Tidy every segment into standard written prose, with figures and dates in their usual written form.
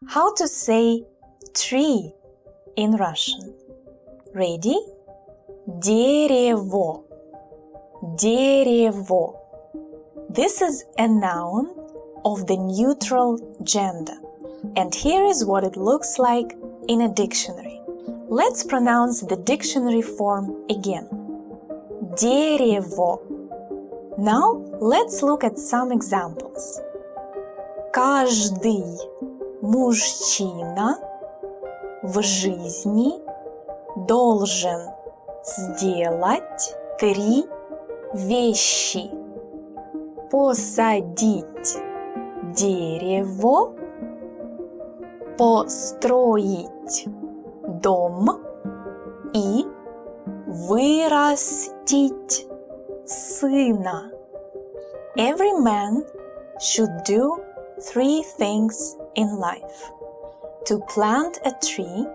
How to say tree in Russian? Ready? Дерево. Дерево. This is a noun of the neutral gender. And here is what it looks like in a dictionary. Let's pronounce the dictionary form again. Дерево. Now, let's look at some examples. Каждый мужчина в жизни должен сделать 3 вещи. Посадить дерево, построить дом и вырастить сына. Every man should do 3 things in life: to plant a tree,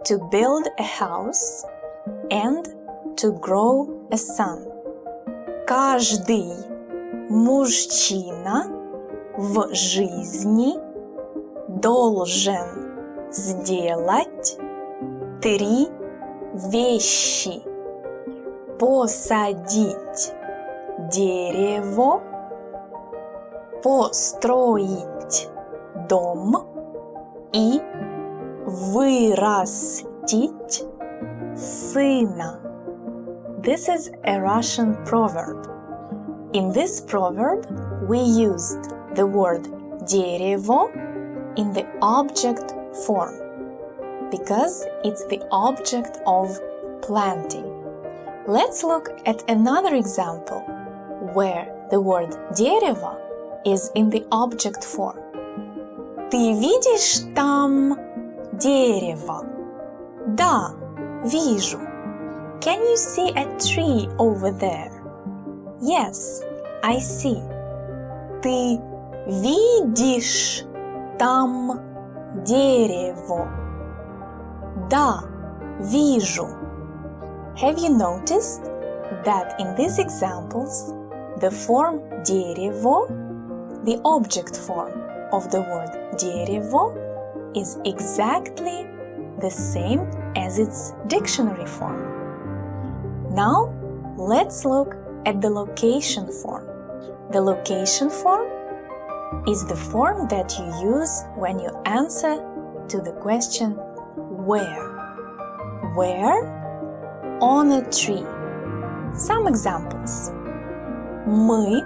to build a house, and to grow a son. Каждый мужчина в жизни должен сделать 3 вещи: посадить дерево, построить дом и вырастить сына. This is a Russian proverb. In this proverb, we used the word дерево in the object form because it's the object of planting. Let's look at another example where the word дерево is in the object form. Ты видишь там дерево? Да, вижу. Can you see a tree over there? Yes, I see. Ты видишь там дерево? Да, вижу. Have you noticed that in these examples, the form дерево, the object form of the word дерево, is exactly the same as its dictionary form? Now, let's look at the location form. The location form is the form that you use when you answer to the question where. Where? On a tree. Some examples. Мы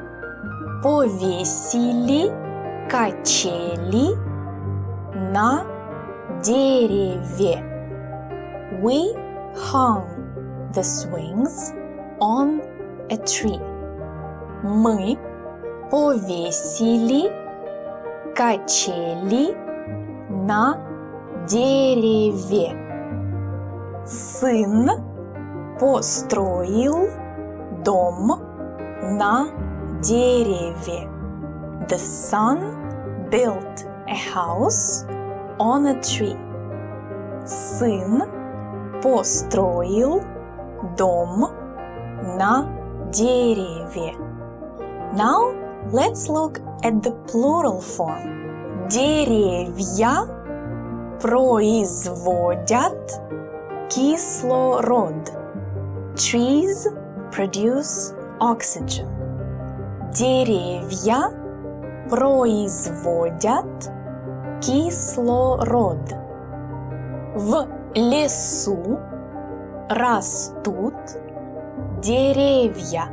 повесили качели на дереве. We hung the swings on a tree. Мы повесили качели на дереве. Сын построил дом на дереве. The son built a house on a tree. Сын построил дом на дереве. Now, let's look at the plural form. Деревья производят кислород. Trees produce oxygen. Деревья производят кислород. В лесу растут деревья.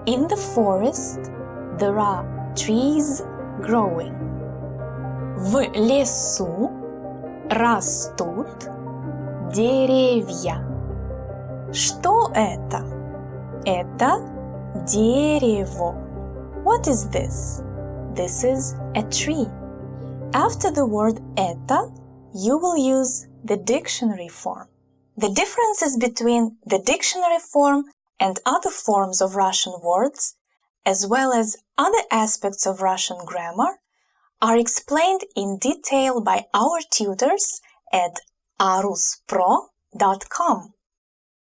In the forest, there are trees growing. В лесу растут деревья. Что это? Это дерево. What is this? This is a tree. After the word это, you will use the dictionary form. The differences between the dictionary form and other forms of Russian words, as well as other aspects of Russian grammar, are explained in detail by our tutors at aruspro.com.